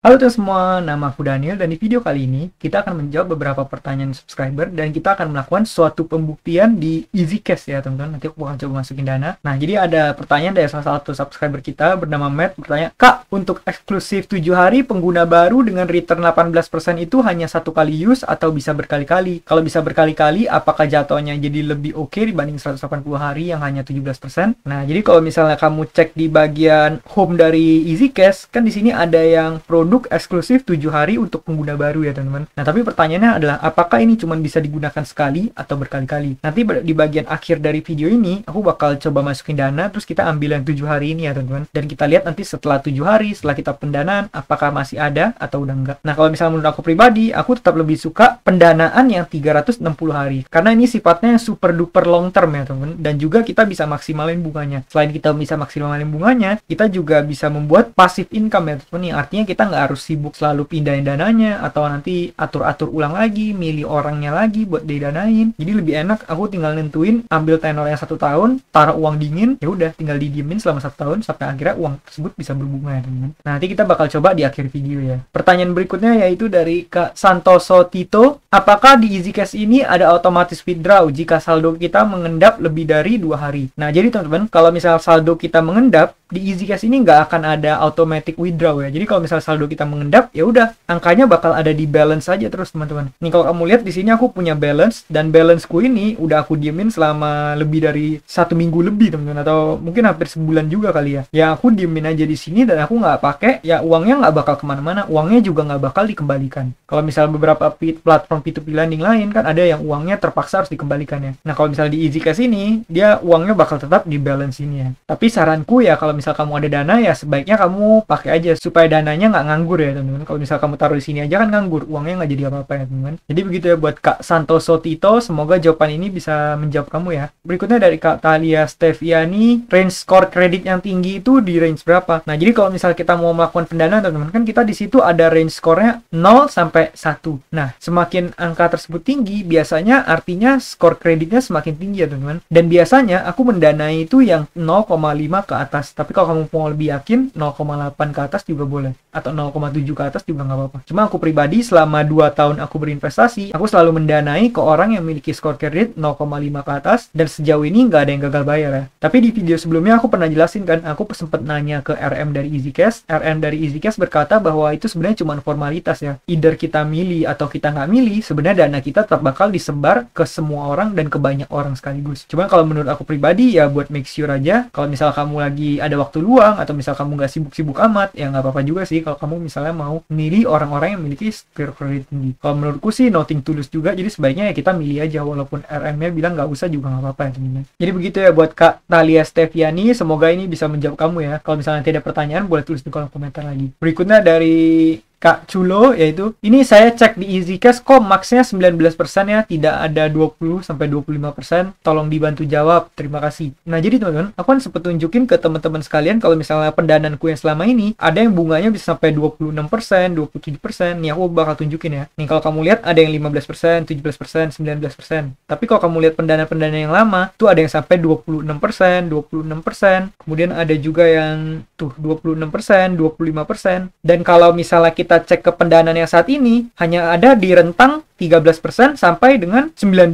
Halo teman semua, nama aku Daniel dan di video kali ini kita akan menjawab beberapa pertanyaan subscriber dan kita akan melakukan suatu pembuktian di EasyCash ya teman-teman. Nanti aku akan coba masukin dana. Nah, jadi ada pertanyaan dari salah satu subscriber kita bernama Matt bertanya, "Kak, untuk eksklusif 7 hari pengguna baru dengan return 18% itu hanya satu kali use atau bisa berkali-kali? Kalau bisa berkali-kali, apakah jatuhnya jadi lebih oke dibanding 180 hari yang hanya 17%?" Nah, jadi kalau misalnya kamu cek di bagian home dari EasyCash, kan di sini ada yang produk eksklusif 7 hari untuk pengguna baru ya teman-teman. Nah, tapi pertanyaannya adalah apakah ini cuma bisa digunakan sekali atau berkali-kali? Nanti di bagian akhir dari video ini aku bakal coba masukin dana terus kita ambil yang 7 hari ini ya teman-teman. Dan kita lihat nanti setelah 7 hari setelah kita pendanaan apakah masih ada atau udah enggak. Nah, kalau misalnya menurut aku pribadi, aku tetap lebih suka pendanaan yang 360 hari. Karena ini sifatnya super duper long term ya teman-teman. Dan juga kita bisa maksimalin bunganya. Selain kita bisa maksimalin bunganya, kita juga bisa membuat passive income ya teman-teman. Yang artinya kita nggak harus sibuk selalu pindahin dananya atau nanti atur-atur ulang lagi, milih orangnya lagi buat didanain. Jadi lebih enak aku tinggal nentuin ambil tenornya 1 tahun, taruh uang dingin, ya udah tinggal didiemin selama 1 tahun sampai akhirnya uang tersebut bisa berbunga ya teman-teman. Nah, nanti kita bakal coba di akhir video ya. Pertanyaan berikutnya yaitu dari Kak Santoso Tito, apakah di EasyCash ini ada otomatis withdraw jika saldo kita mengendap lebih dari 2 hari? Nah, jadi teman-teman, kalau misal saldo kita mengendap di EasyCash ini nggak akan ada automatic withdraw ya. Jadi kalau misal saldo kita mengendap, ya udah angkanya bakal ada di balance aja terus teman-teman. Nih kalau kamu lihat di sini aku punya balance dan balanceku ini udah aku diemin selama lebih dari 1 minggu lebih teman-teman, atau mungkin hampir sebulan juga kali ya. Ya aku diemin aja di sini dan aku nggak pakai, ya uangnya nggak bakal kemana-mana, uangnya juga nggak bakal dikembalikan. Kalau misal beberapa platform P2P lending lain kan ada yang uangnya terpaksa harus dikembalikan ya. Nah kalau misal di EasyCash ini dia uangnya bakal tetap di balance ini ya. Tapi saranku ya kalau misal kamu ada dana ya sebaiknya kamu pakai aja supaya dananya nggak nganggur ya teman-teman. Kalau misal kamu taruh di sini aja kan nganggur, uangnya nggak jadi apa-apa ya teman-teman. Jadi begitu ya buat Kak Santoso Tito, semoga jawaban ini bisa menjawab kamu ya. Berikutnya dari Kak Talia Steviani, range score kredit yang tinggi itu di range berapa? Nah jadi kalau misal kita mau melakukan pendanaan teman-teman, kan kita di situ ada range skornya 0 sampai 1. Nah semakin angka tersebut tinggi biasanya artinya skor kreditnya semakin tinggi ya teman-teman. Dan biasanya aku mendanai itu yang 0,5 ke atas. Tapi kalau kamu mau lebih yakin 0,8 ke atas juga boleh, atau 0,7 ke atas juga nggak apa-apa. Cuma aku pribadi selama 2 tahun aku berinvestasi, aku selalu mendanai ke orang yang memiliki skor kredit 0,5 ke atas, dan sejauh ini nggak ada yang gagal bayar ya. Tapi di video sebelumnya aku pernah jelasin kan, aku sempat nanya ke RM dari EasyCash. RM dari EasyCash berkata bahwa itu sebenarnya cuma formalitas ya. Either kita milih atau kita nggak milih, sebenarnya dana kita tetap bakal disebar ke semua orang dan ke banyak orang sekaligus. Cuma kalau menurut aku pribadi ya buat make sure aja, kalau misal kamu lagi ada waktu luang atau misal kamu nggak sibuk-sibuk amat, ya nggak apa-apa juga sih kalau kamu misalnya mau milih orang-orang yang memiliki skor kredit tinggi. Kalau menurutku sih nothing tulus juga, jadi sebaiknya ya kita milih aja walaupun RM-nya bilang nggak usah juga nggak apa-apa ya teman-teman. Jadi begitu ya buat Kak Talia Steviani, semoga ini bisa menjawab kamu ya. Kalau misalnya nanti ada pertanyaan boleh tulis di kolom komentar lagi. Berikutnya dari Kak Culo, yaitu ini saya cek di EasyCash kok max-nya 19% ya, tidak ada 20-25%, tolong dibantu jawab, terima kasih. Nah jadi teman-teman, aku kan sempat tunjukin ke teman-teman sekalian kalau misalnya pendanaanku yang selama ini ada yang bunganya bisa sampai 26%, 27%, nih aku bakal tunjukin ya. Nih kalau kamu lihat ada yang 15%, 17%, 19%. Tapi kalau kamu lihat pendanaan-pendanaan yang lama, tuh ada yang sampai 26%, 26%, kemudian ada juga yang tuh 26%, 25%. Dan kalau misalnya kita cek ke pendanaan yang saat ini hanya ada di rentang 13% sampai dengan 19%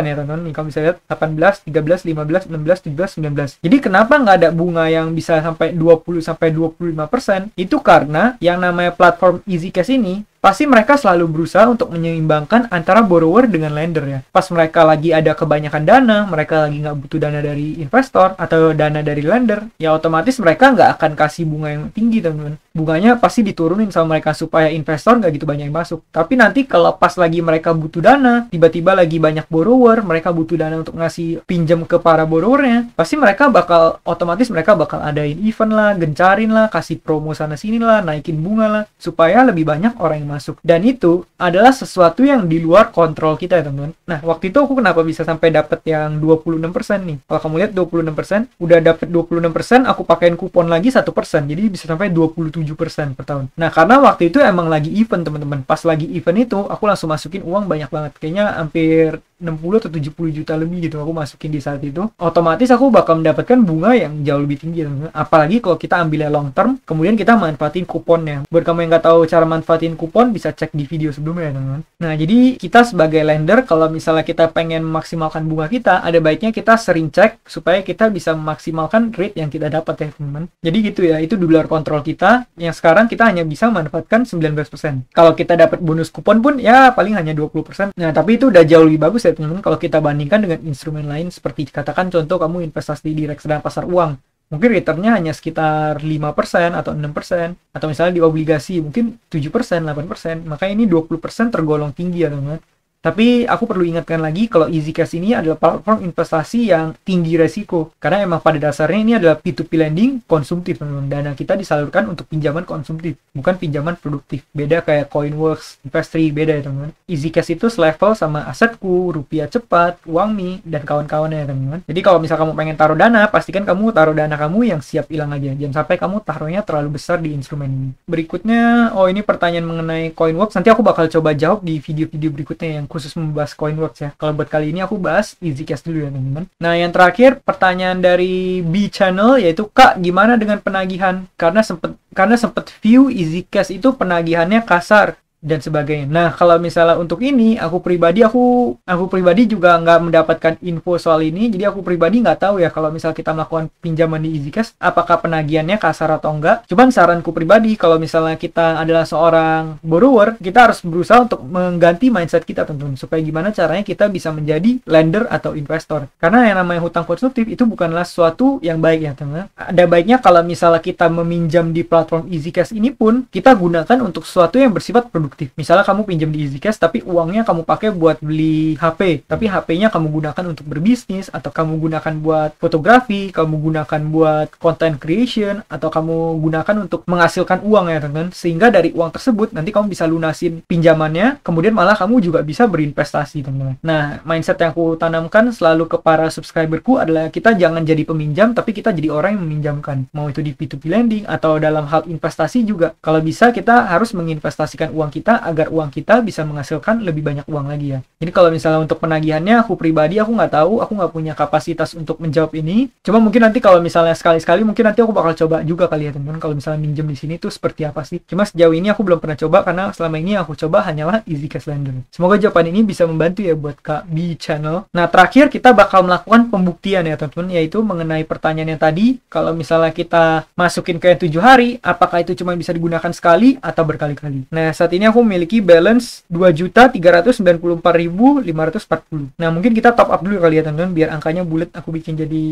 ya teman-teman. Nih kalau bisa lihat 18, 13, 15, 16, 17, 19. Jadi kenapa nggak ada bunga yang bisa sampai 20 sampai 25%? Itu karena yang namanya platform EasyCash ini pasti mereka selalu berusaha untuk menyeimbangkan antara borrower dengan lender ya. Pas mereka lagi ada kebanyakan dana, mereka lagi nggak butuh dana dari investor atau dana dari lender, ya otomatis mereka nggak akan kasih bunga yang tinggi teman-teman. Bunganya pasti diturunin sama mereka supaya investor nggak gitu banyak yang masuk. Tapi nanti kalau pas lagi mereka butuh dana, tiba-tiba lagi banyak borrower, mereka butuh dana untuk ngasih pinjam ke para borrowernya, pasti mereka bakal otomatis mereka bakal adain event lah, gencarin lah, kasih promo sana sini lah, naikin bunga lah, supaya lebih banyak orang yang masuk. Dan itu adalah sesuatu yang di luar kontrol kita ya teman-teman. Nah waktu itu aku kenapa bisa sampai dapat yang 26% nih? Kalau kamu lihat 26%, udah dapat 26%, aku pakein kupon lagi 1%, jadi bisa sampai 27% per tahun. Nah karena waktu itu emang lagi event teman-teman. Pas lagi event itu aku langsung masukin uang banyak banget, kayaknya hampir 60 atau 70 juta lebih gitu aku masukin di saat itu, otomatis aku bakal mendapatkan bunga yang jauh lebih tinggi teman-teman. Apalagi kalau kita ambilnya long term, kemudian kita manfaatin kuponnya. Buat kamu yang nggak tahu cara manfaatin kupon, bisa cek di video sebelumnya ya teman-teman. Nah, jadi kita sebagai lender, kalau misalnya kita pengen memaksimalkan bunga kita, ada baiknya kita sering cek supaya kita bisa memaksimalkan rate yang kita dapat ya teman-teman. Jadi gitu ya, itu di luar kontrol kita, yang sekarang kita hanya bisa manfaatkan 19%. Kalau kita dapat bonus kupon pun ya paling hanya 20%. Nah, tapi itu udah jauh lebih bagus ya teman-teman kalau kita bandingkan dengan instrumen lain, seperti katakan contoh kamu investasi di reksadana pasar uang. Mungkin returnnya hanya sekitar 5% atau 6%, atau misalnya di obligasi mungkin 7%, 8%, maka ini 20% tergolong tinggi ya teman-teman. Tapi aku perlu ingatkan lagi kalau EasyCash ini adalah platform investasi yang tinggi resiko. Karena emang pada dasarnya ini adalah P2P lending konsumtif, teman-teman. Dana kita disalurkan untuk pinjaman konsumtif, bukan pinjaman produktif. Beda kayak Coinworks, Investri, beda ya teman-teman. EasyCash itu selevel sama Asetku, Rupiah Cepat, Uangmi, dan kawan-kawannya ya teman-teman. Jadi kalau misal kamu pengen taruh dana, pastikan kamu taruh dana kamu yang siap hilang aja. Jangan sampai kamu taruhnya terlalu besar di instrumen ini. Berikutnya, ini pertanyaan mengenai Coinworks. Nanti aku bakal coba jawab di video-video berikutnya yang khusus membahas Coinworks ya. Kalau buat kali ini aku bahas EasyCash dulu ya teman-teman. Nah, yang terakhir pertanyaan dari B Channel, yaitu Kak, gimana dengan penagihan? Karena sempet view EasyCash itu penagihannya kasar dan sebagainya. Nah, kalau misalnya untuk ini, aku pribadi juga nggak mendapatkan info soal ini, jadi aku pribadi nggak tahu ya kalau misal kita melakukan pinjaman di EasyCash, apakah penagihannya kasar atau enggak. Cuman saranku pribadi, kalau misalnya kita adalah seorang borrower, kita harus berusaha untuk mengganti mindset kita teman-teman, supaya gimana caranya kita bisa menjadi lender atau investor. Karena yang namanya hutang konsumtif itu bukanlah sesuatu yang baik ya teman-teman. Ada baiknya kalau misalnya kita meminjam di platform EasyCash ini pun, kita gunakan untuk sesuatu yang bersifat produktif. Misalnya kamu pinjam di EasyCash tapi uangnya kamu pakai buat beli HP, tapi HP-nya kamu gunakan untuk berbisnis, atau kamu gunakan buat fotografi, kamu gunakan buat content creation, atau kamu gunakan untuk menghasilkan uang ya teman-teman. Sehingga dari uang tersebut nanti kamu bisa lunasin pinjamannya, kemudian malah kamu juga bisa berinvestasi teman-teman. Nah, mindset yang aku tanamkan selalu ke para subscriberku adalah kita jangan jadi peminjam, tapi kita jadi orang yang meminjamkan. Mau itu di P2P lending atau dalam hal investasi juga. Kalau bisa kita harus menginvestasikan uang kita agar uang kita bisa menghasilkan lebih banyak uang lagi ya. Jadi kalau misalnya untuk penagihannya, aku pribadi aku nggak tahu, aku nggak punya kapasitas untuk menjawab ini. Cuma mungkin nanti kalau misalnya sekali-sekali mungkin nanti aku bakal coba juga kali ya teman-teman, kalau misalnya minjem di sini tuh seperti apa sih. Cuma sejauh ini aku belum pernah coba karena selama ini aku coba hanyalah EasyCash Lender. Semoga jawaban ini bisa membantu ya buat Kak B Channel. Nah, terakhir kita bakal melakukan pembuktian ya teman-teman, yaitu mengenai pertanyaan yang tadi, kalau misalnya kita masukin ke 7 hari, apakah itu cuma bisa digunakan sekali atau berkali-kali. Nah, saat ini aku memiliki balance 2.394.540. Nah, mungkin kita top up dulu kali ya teman-teman, biar angkanya bulat, aku bikin jadi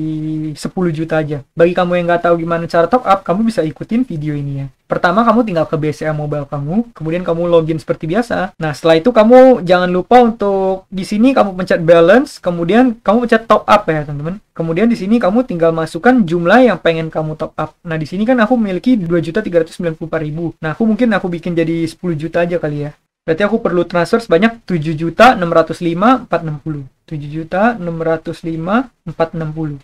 10 juta aja. Bagi kamu yang nggak tahu gimana cara top up, kamu bisa ikutin video ini ya. Pertama, kamu tinggal ke BCA mobile kamu, kemudian kamu login seperti biasa. Nah, setelah itu kamu jangan lupa untuk di sini kamu pencet balance, kemudian kamu pencet top up ya teman-teman. Kemudian di sini kamu tinggal masukkan jumlah yang pengen kamu top up. Nah, di sini kan aku memiliki 2.394.000. Nah, aku bikin jadi 10 juta aja kali ya. Berarti aku perlu transfer sebanyak 7.605.460. 7.605.460.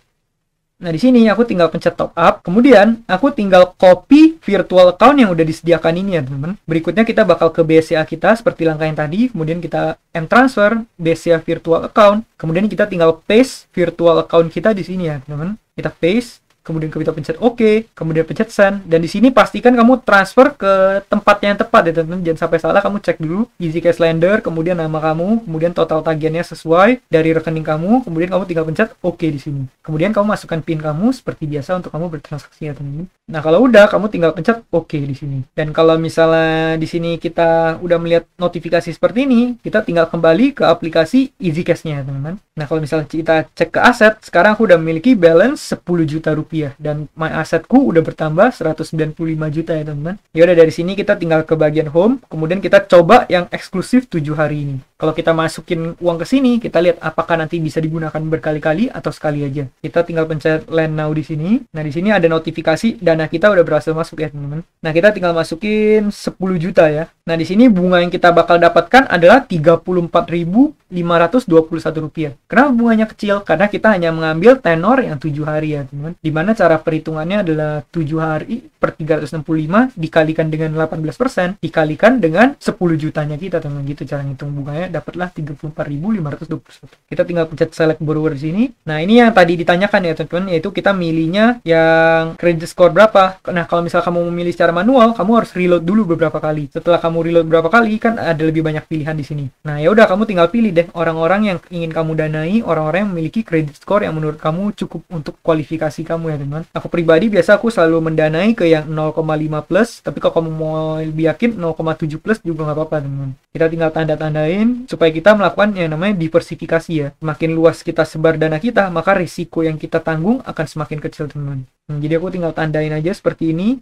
Nah, di sini aku tinggal pencet top up, kemudian aku tinggal copy virtual account yang udah disediakan ini ya teman-teman. Berikutnya kita bakal ke BCA kita seperti langkah yang tadi, kemudian kita transfer BCA virtual account, kemudian kita tinggal paste virtual account kita di sini ya teman-teman. Kita paste, kemudian kita pencet OK, kemudian pencet send, dan di sini pastikan kamu transfer ke tempatnya yang tepat ya teman-teman. Jangan sampai salah, kamu cek dulu EasyCash Lender, kemudian nama kamu, kemudian total tagihannya sesuai dari rekening kamu, kemudian kamu tinggal pencet OK di sini. Kemudian kamu masukkan PIN kamu seperti biasa untuk kamu bertransaksi ya teman-teman. Nah, kalau udah, kamu tinggal pencet OK di sini. Dan kalau misalnya di sini kita udah melihat notifikasi seperti ini, kita tinggal kembali ke aplikasi EasyCash-nya ya teman-teman. Nah, kalau misalnya kita cek ke aset, sekarang aku udah memiliki balance 10 juta rupiah dan my asetku udah bertambah 195 juta ya teman-teman. Ya udah, dari sini kita tinggal ke bagian home, kemudian kita coba yang eksklusif 7 hari ini. Kalau kita masukin uang ke sini, kita lihat apakah nanti bisa digunakan berkali-kali atau sekali aja. Kita tinggal pencet land now di sini. Nah, di sini ada notifikasi dana kita udah berhasil masuk ya teman-teman. Nah, kita tinggal masukin 10 juta ya. Nah, di sini bunga yang kita bakal dapatkan adalah 34.521 rupiah. Kenapa bunganya kecil? Karena kita hanya mengambil tenor yang 7 hari ya teman-teman. Dimana cara perhitungannya adalah 7 hari per 365 dikalikan dengan 18% dikalikan dengan 10 jutanya kita teman-teman. Gitu cara ngitung bunganya. dapatlah 34.521. Kita tinggal pencet select borrower di sini. Nah, ini yang tadi ditanyakan ya teman-teman, yaitu kita milihnya yang credit score berapa. Nah, kalau misal kamu memilih secara manual, kamu harus reload dulu beberapa kali. Setelah kamu reload beberapa kali, kan ada lebih banyak pilihan di sini. Nah, ya udah, kamu tinggal pilih deh orang-orang yang ingin kamu danai, orang-orang yang memiliki credit score yang menurut kamu cukup untuk kualifikasi kamu ya teman-teman. Aku pribadi biasa aku selalu mendanai ke yang 0,5 plus, tapi kalau kamu mau lebih yakin 0,7 plus juga nggak apa-apa teman-teman. Kita tinggal tanda-tandain supaya kita melakukan yang namanya diversifikasi ya. Semakin luas kita sebar dana kita, maka risiko yang kita tanggung akan semakin kecil teman-teman. Jadi aku tinggal tandain aja seperti ini.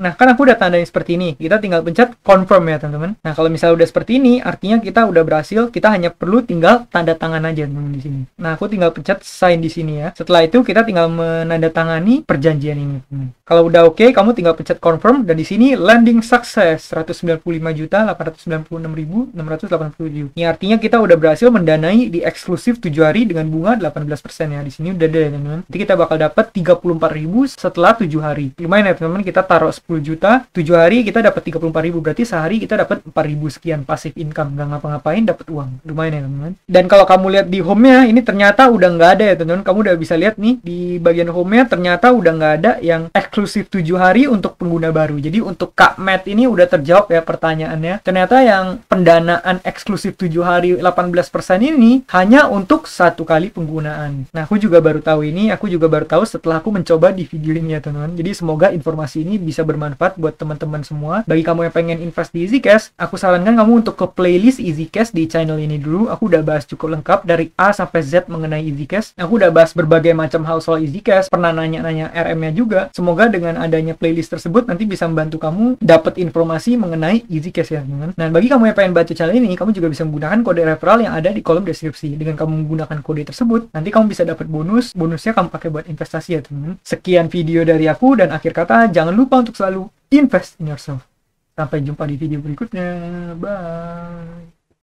Nah, kan aku udah tandain seperti ini. Kita tinggal pencet confirm ya, teman-teman. Nah, kalau misalnya udah seperti ini, artinya kita udah berhasil. Kita hanya perlu tinggal tanda tangan aja, teman-teman, di sini. Nah, aku tinggal pencet sign di sini ya. Setelah itu, kita tinggal menandatangani perjanjian ini, teman. Kalau udah oke, kamu tinggal pencet confirm. Dan di sini, landing success. 195.896.687. Ini artinya kita udah berhasil mendanai di eksklusif 7 hari dengan bunga 18% ya. Di sini udah ada, teman-teman. Nanti kita bakal dapat 34.000 setelah 7 hari. Lumayan ya, teman-teman. Kita taruh 10 juta, 7 hari kita dapat 34.000, berarti sehari kita dapat 4.000 sekian passive income, nggak ngapa-ngapain dapat uang. Lumayan ya teman-teman. Dan kalau kamu lihat di home-nya, ini ternyata udah nggak ada ya teman-teman. Kamu udah bisa lihat nih di bagian home-nya ternyata udah nggak ada yang eksklusif 7 hari untuk pengguna baru. Jadi untuk Kak Matt ini udah terjawab ya pertanyaannya. Ternyata yang pendanaan eksklusif 7 hari 18% ini hanya untuk 1 kali penggunaan. Nah, aku juga baru tahu ini, aku juga baru tahu setelah aku mencoba di video ini ya teman-teman. Jadi semoga informasi ini bisa bermanfaat buat teman-teman semua. Bagi kamu yang pengen invest di EasyCash, aku sarankan kamu untuk ke playlist EasyCash di channel ini dulu. Aku udah bahas cukup lengkap dari A sampai Z mengenai EasyCash. Aku udah bahas berbagai macam hal soal EasyCash, pernah nanya-nanya RM-nya juga. Semoga dengan adanya playlist tersebut nanti bisa membantu kamu dapat informasi mengenai EasyCash ya teman. Nah, bagi kamu yang pengen bantu channel ini, kamu juga bisa menggunakan kode referral yang ada di kolom deskripsi. Dengan kamu menggunakan kode tersebut, nanti kamu bisa dapat bonus. Bonusnya kamu pakai buat investasi ya teman. Sekian video dari aku, dan akhir kata jangan lupa untuk selalu invest in yourself. Sampai jumpa di video berikutnya. Bye.